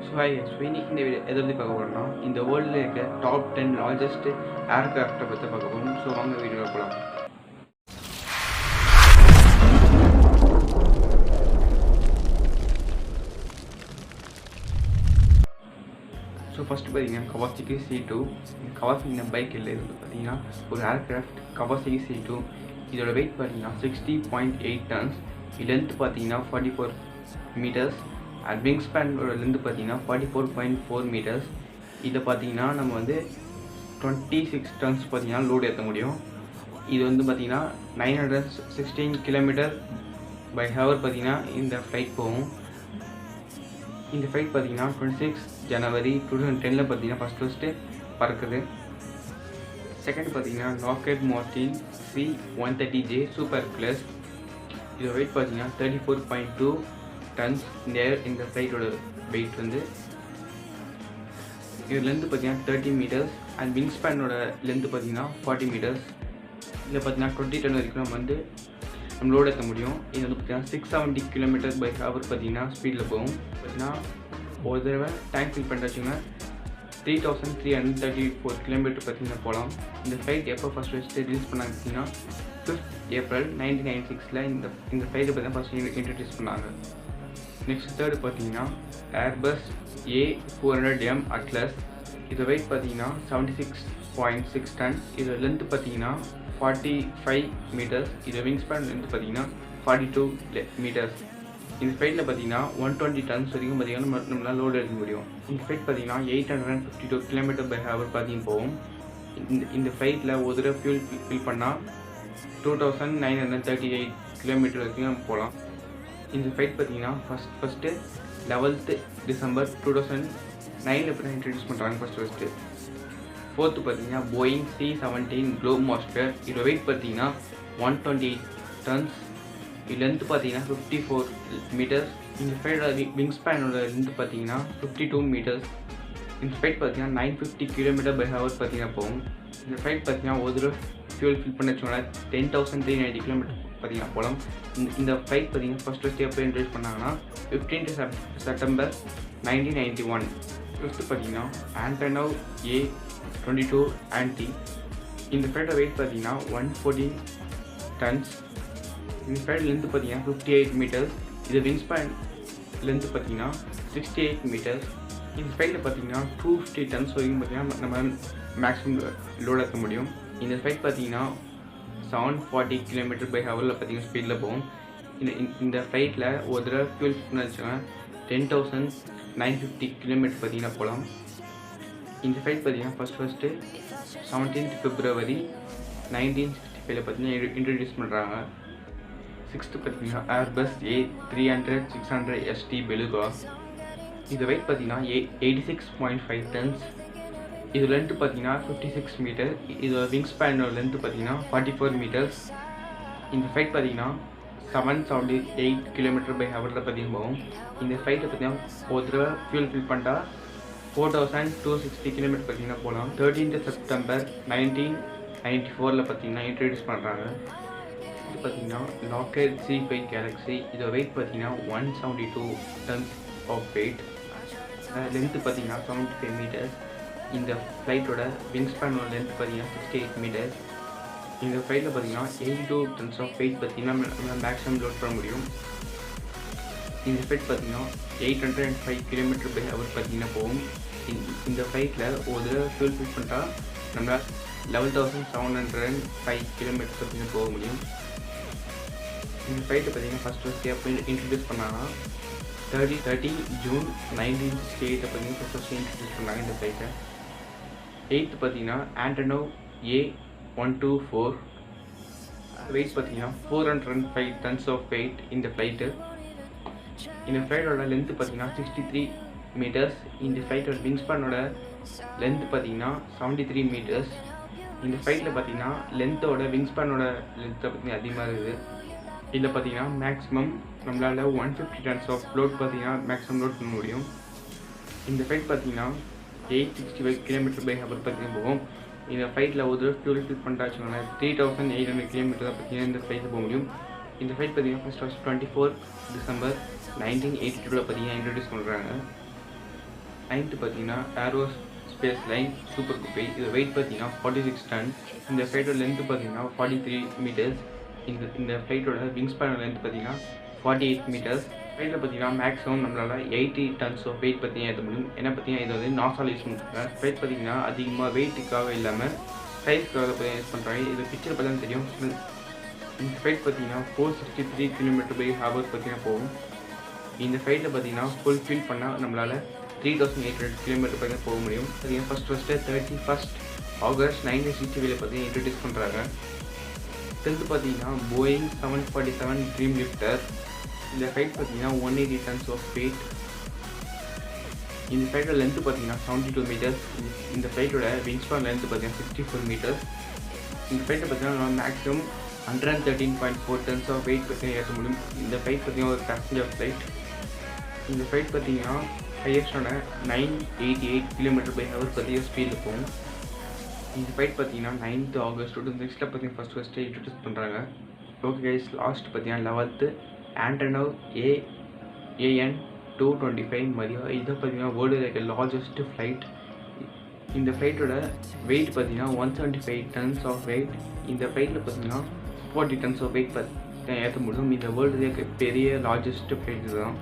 So இன்னைக்கு இந்த video எதை பற்றி பார்க்க போகிறோம்னா இந்த வேர்ல்டில் இருக்க டாப் 10 லார்ஜஸ்ட் ஏர்கிராஃப்டை பற்றி பார்க்க போகிறோம். ஸோ வாங்க வீடியோவில் போகலாம். ஸோ ஃபஸ்ட்டு பார்த்தீங்கன்னா கவாசாகி C2. கவாசாகி பைக் இல்லை, இது பார்த்தீங்கன்னா ஒரு ஏர்கிராஃப்ட் கவாசாகி C2. இதோட வெயிட் பார்த்தீங்கன்னா 60.8 tons. லென்த் பார்த்தீங்கன்னா 44 meters. அண்ட் விங் ஸ்பேனோட லென்த் பார்த்தீங்கன்னா 44.4 meters. இதை பார்த்தீங்கன்னா நம்ம வந்து 26 tons பார்த்தீங்கன்னா லோடு ஏற்ற முடியும். இது வந்து பார்த்தீங்கன்னா 916 km/h பார்த்தீங்கன்னா இந்த ஃப்ளைட் போகும். இந்த ஃப்ளைட் பார்த்தீங்கன்னா 26 January 2010 பார்த்தீங்கன்னா ஃபஸ்ட்டு பறக்குது. செகண்ட் பார்த்தீங்கன்னா Lockheed Martin C-130J super Hercules. இதோட வெயிட் பார்த்தீங்கன்னா 34.2 tons. இந்த ஃப்ளைட்டோட வெயிட் வந்து இது லென்த்து பார்த்தீங்கன்னா 30 meters. அண்ட் விங் ஸ்பேனோட லென்த்து பார்த்தீங்கன்னா 40 meters. இதில் பார்த்தீங்கன்னா 20 ton வரைக்கும் நம்ம லோடு ஏற்ற முடியும். இது வந்து பார்த்தீங்கன்னா 670 km/h பார்த்தீங்கன்னா ஸ்பீடில் போகும். பார்த்தீங்கன்னா ஒரு தடவை டேங்க் ஃபில் பண்ணிட்டு வச்சுங்க 3334 km பார்த்தீங்கன்னா போகலாம். இந்த ஃப்ளைட் எப்போ ஃபஸ்ட்டு ரிலீஸ் பண்ணாங்க பார்த்தீங்கன்னா 5th April 1996 இந்த ஃப்ளைட்டை பார்த்தீங்கன்னா ஃபஸ்ட்டு இன்ட்ரடியூஸ் பண்ணாங்க. நெக்ஸ்ட் தேர்டு பார்த்தீங்கன்னா ஏர்பஸ் A400M அட்லஸ். இது வெயிட் பார்த்தீங்கன்னா 76.6 tons. இதோட லென்த்து பார்த்தீங்கன்னா 45 meters. இது விங் ஸ்பேன் லென்த்து பார்த்தீங்கன்னா 42 meters. இந்த ஃப்ளைட்டில் பார்த்தீங்கன்னா 120 tons வரைக்கும் பார்த்தீங்கன்னா நம்மளால் லோடு எடுக்க முடியும். இந்த ஃப்ளைட் பார்த்தீங்கன்னா 852 km/h பார்த்தீங்கன்னா போகும். இந்த ஃப்ளைட்டில் ஒரு தடவை ஃபியூல் ஃபில் பண்ணால் 2938 km வரைக்கும் நம்ம போகலாம். இந்த ஃப்ளைட் பார்த்தீங்கன்னா ஃபஸ்ட்டு 11th December 2009 இப்போ இன்ட்ரடியூஸ் பண்ணுறாங்க ஃபஸ்ட்டு. ஃபோர்த்து பார்த்தீங்கன்னா போயிங் C-17 Globemaster. இதோட வெயிட் பார்த்தீங்கன்னா 128 tons. இது லென்த்து பார்த்தீங்கன்னா 54 meters. இந்த ஃப்ளைட்டோட விங் ஸ்பேனோட லென்த்து பார்த்தீங்கன்னா 52 meters. இந்த ஃப்ளைட் பார்த்தீங்கன்னா 950 km/h பார்த்தீங்கன்னா போகும். இந்த ஃப்ளைட் பார்த்தீங்கன்னா ஒரு தடவை ஃபியூல் ஃபில் பண்ண வச்சோம்னா 10,390 km பார்த்தீங்கன்னா போகலாம். இந்த ஃப்ளைட் பார்த்தீங்கன்னா ஃபஸ்ட்டு எப்போ இன்ட்ரடியூஸ் பண்ணாங்கன்னா 15th September 1991. ஃபிஃப்த்து பார்த்தீங்கன்னா ஆண்டனோவ் A-22 ஆன்டி. இந்த ஃப்ளைட்டோட வெயிட் பார்த்தீங்கன்னா 114 tons. இந்த ஃப்ளைட் லென்த்து பார்த்தீங்கன்னா 58 meters. இது விங் ஸ்பேன் லென்த்து பார்த்தீங்கன்னா 68 meters. இந்த ஃப்ளைட்டில் பார்த்தீங்கன்னா 250 tons வரைக்கும் பார்த்தீங்கன்னா நம்ம மேக்ஸிமம் லோடு ஏற்ற முடியும். இந்த ஃப்ளைட் பார்த்தீங்கன்னா 740 km/h பார்த்தீங்கன்னா ஸ்பீடில் போகும். இந்த ஃப்ளைட்டில் ஒரு தடவை ஃபியூல் பண்ண வச்சுக்கோங்க 10,950 km பார்த்தீங்கன்னா போகலாம். இந்த ஃப்ளைட் பார்த்தீங்கன்னா ஃபஸ்ட்டு 17th February 1965 பார்த்தீங்கன்னா இன்ட்ரடியூஸ் பண்ணுறாங்க. சிக்ஸ்த்து பார்த்தீங்கன்னா ஏர்பஸ் A300-600 ST பெலுகா. இது வெயிட் பார்த்தீங்கன்னா 86.5 tons. இது லென்த்து பார்த்தீங்கன்னா 56 meters. இதோட விங் ஸ்பேனோட லென்த்து பார்த்தீங்கன்னா 44 meters. இந்த ஃப்ளைட் பார்த்தீங்கன்னா 778 km/h பார்த்தீங்கன்னா போகும். இந்த ஃப்ளைட்டை பார்த்தீங்கன்னா ஒரு தடவை ஃபியூல் ஃபில் பண்ணிட்டா 4260 km பார்த்தீங்கன்னா போகலாம். 13th September 1994 பார்த்தீங்கன்னா இன்ட்ரடியூஸ் பண்ணுறாங்க. இது பார்த்தீங்கன்னா லாக்ஹீட் C5 Galaxy. இதோட வெயிட் பார்த்தீங்கன்னா 172 tons ஆஃப் வெயிட். லென்த்து பார்த்தீங்கன்னா 75 meters. இந்த ஃப்ளைட்டோட விங் ஸ்பேனோட லென்த் பார்த்தீங்கன்னா 68 meters. இந்த ஃப்ளைட்டில் பார்த்தீங்கன்னா 82 tons ஆஃப் வெயிட் பார்த்தீங்கன்னா நம்ம மேக்ஸிமம் லோட் பண்ண முடியும். இந்த ஃப்ளைட் பார்த்தீங்கன்னா 805 km/h பார்த்தீங்கன்னா போகும். இந்த ஃப்ளைட்டில் ஒரு தடவை ஃபியூல் ஃபில் பண்ணிட்டா நம்மளால் 11,705 km பார்த்தீங்கன்னா போக முடியும். இந்த ஃப்ளைட்டை பார்த்தீங்கன்னா ஃபஸ்ட்டு எப்போ இன்ட்ரடியூஸ் பண்ணாங்கன்னா 30 June 1968 பார்த்தீங்கன்னா ஃபஸ்ட்டு இன்ட்ரடியூஸ் பண்ணாங்க இந்த ஃப்ளைட்டை. 8th பார்த்தீங்கன்னா ஆண்டனோவ் A124. வெயிட் பார்த்தீங்கன்னா 405 tons ஆஃப் வெயிட் இந்த ஃப்ளைட்டு. இந்த ஃப்ளைட்டோட லென்த்து பார்த்தீங்கன்னா 63 meters. இந்த ஃப்ளைட்டோட விங் ஸ்பேனோட லென்த்து பார்த்தீங்கன்னா 73 meters. இந்த ஃப்ளைட்டில் பார்த்தீங்கன்னா லென்த்தோட விங் ஸ்பேனோட லென்த்தை பார்த்தீங்கன்னா அதிகமாக இருக்குது. இதில் பார்த்தீங்கன்னா மேக்ஸிமம் நம்மளால் 150 tons ஆஃப் லோட் பார்த்தீங்கன்னா மேக்ஸிமம் லோட் பண்ண முடியும். இந்த ஃப்ளைட் பார்த்தீங்கன்னா 865 km/h பார்த்தீங்கன்னா போகும். இந்த ஃப்ளைட்டில் ஒரு தடவை ஃபியூல் ஃபில் பண்ணிட்டா வச்சுக்கோங்க 3800 km தான் பார்த்தீங்கன்னா இந்த ஃப்ளைட்டில் போக முடியும். இந்த ஃப்ளைட் பார்த்தீங்கன்னா ஃபஸ்ட் 24 December 1982 பார்த்தீங்கன்னா இன்ட்ரடியூஸ் பண்ணுறாங்க. 9th பார்த்தீங்கன்னா ஏரோ ஸ்பேஸ் லைன் சூப்பர் குப்பை. இது வெயிட் பார்த்தீங்கன்னா 46 டன். இந்த ஃப்ளைட்டோட லென்த்து பார்த்தீங்கன்னா 43 மீட்டர்ஸ். இந்த ஃப்ளைட்டோட விங் ஸ்பேனோட லென்த் பார்த்தீங்கன்னா 48 மீட்டர்ஸ். ஃப்ளைட்டில் பார்த்தீங்கன்னா மேக்ஸிமம் நம்மளால் 80 டன்ஸ் ஆஃப் வெயிட் பார்த்தீங்கன்னா ஏற்ற முடியும். என்ன பார்த்தீங்கன்னா இது வந்து நாசால் யூஸ் பண்ணுறாங்க. ஃப்ளைட் பார்த்தீங்கன்னா அதிகமாக வெயிட்டுக்காக இல்லாமல் சைஸ்க்காக பார்த்தீங்கன்னா யூஸ் பண்ணுறாங்க. இது பிக்சர் பார்த்தா தெரியும். இந்த ஃப்ளைட் பார்த்தீங்கன்னா 463 km/h பார்த்தீங்கன்னா போகும். இந்த ஃப்ளைட்டில் பார்த்தீங்கன்னா ஃபுல் ஃபில் பண்ணால் நம்மளால் 3800 km பார்த்தீங்கன்னா போக முடியும். பார்த்தீங்கன்னா ஃபஸ்ட்டு 31st August 1960 பார்த்தீங்கன்னா இன்ட்ரடியூஸ் பண்ணுறாங்க. 10th பார்த்தீங்கன்னா போயிங் 747 ட்ரீம் லிஃப்டர். இந்த ஃப்ளைட் பார்த்தீங்கன்னா 180 tons ஆஃப் வெயிட். இந்த ஃப்ளைட்டோட லென்த்து பார்த்தீங்கன்னா 72 மீட்டர்ஸ். இந்த ஃப்ளைட்டோட விங் ஸ்பான் லென்த்து பார்த்தீங்கன்னா 64 மீட்டர்ஸ். இந்த ஃப்ளைட்டை பார்த்தீங்கன்னா மேக்ஸிமம் 113.4 tons ஆஃப் வெயிட் பார்த்தீங்கன்னா ஏற்ற முடியும். இந்த ஃப்ளைட் பார்த்தீங்கன்னா ஒரு பேசஞ்சர் ஃப்ளைட். இந்த ஃப்ளைட் பார்த்தீங்கன்னா ஹையஸ்டான 988 km/h பார்த்தீங்கன்னா ஸ்பீடில் போகும். இந்த ஃப்ளைட் பார்த்தீங்கன்னா 9th August 2006 பார்த்தீங்கன்னா ஃபஸ்ட்டு இன்ட்ரடியூஸ் பண்ணுறாங்க. ஓகே கைஸ், லாஸ்ட் பார்த்தீங்கன்னா 11th ஆண்டனோவ் AN-225 மரியா. இதை பார்த்தீங்கன்னா வேர்ல்டு லைக் லார்ஜஸ்ட் ஃப்ளைட். இந்த ஃப்ளைட்டோட வெயிட் பார்த்தீங்கன்னா 175 tons ஆஃப் வெயிட். இந்த ஃப்ளைட்டில் பார்த்தீங்கன்னா 40 tons ஆஃப் வெயிட் பார்த்தீங்கன்னா ஏற்ற முடியும். இந்த வேர்ல்டு லைக் பெரிய லார்ஜஸ்ட் ஃப்ளைட் இதுதான்.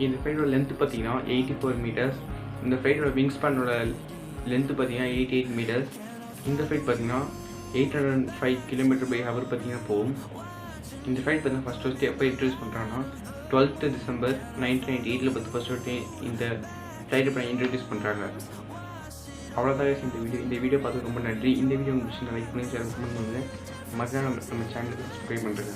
இந்த ஃப்ளைட்டோட லென்த்து பார்த்தீங்கன்னா 84 மீட்டர்ஸ். இந்த ஃப்ளைட்டோட விங் ஸ்பேனோட லென்த்து பார்த்தீங்கன்னா 88 மீட்டர்ஸ். இந்த ஃப்ளைட் பார்த்தீங்கன்னா 805 km/h பார்த்தீங்கன்னா போகும். இந்த ஃப்ளைட் பார்த்தீங்கன்னா ஃபஸ்ட்டு எப்போ இன்ட்ரடியூஸ் பண்ணுறாங்கன்னா 12th December 1998 ஃபஸ்ட்டு இந்த ஃப்ளைட்டை பண்ணி இன்ட்ரடியூஸ் பண்ணுறாங்க. அவ்வளோதான் இந்த வீடியோ பார்த்து ரொம்ப நன்றி. இந்த வீடியோ உங்களுக்கு லைக் பண்ணி ஷேர் பண்ணுங்க. மறக்காம நம்ம சேனலுக்கு சப்ஸ்கிரைப் பண்ணுறேன்.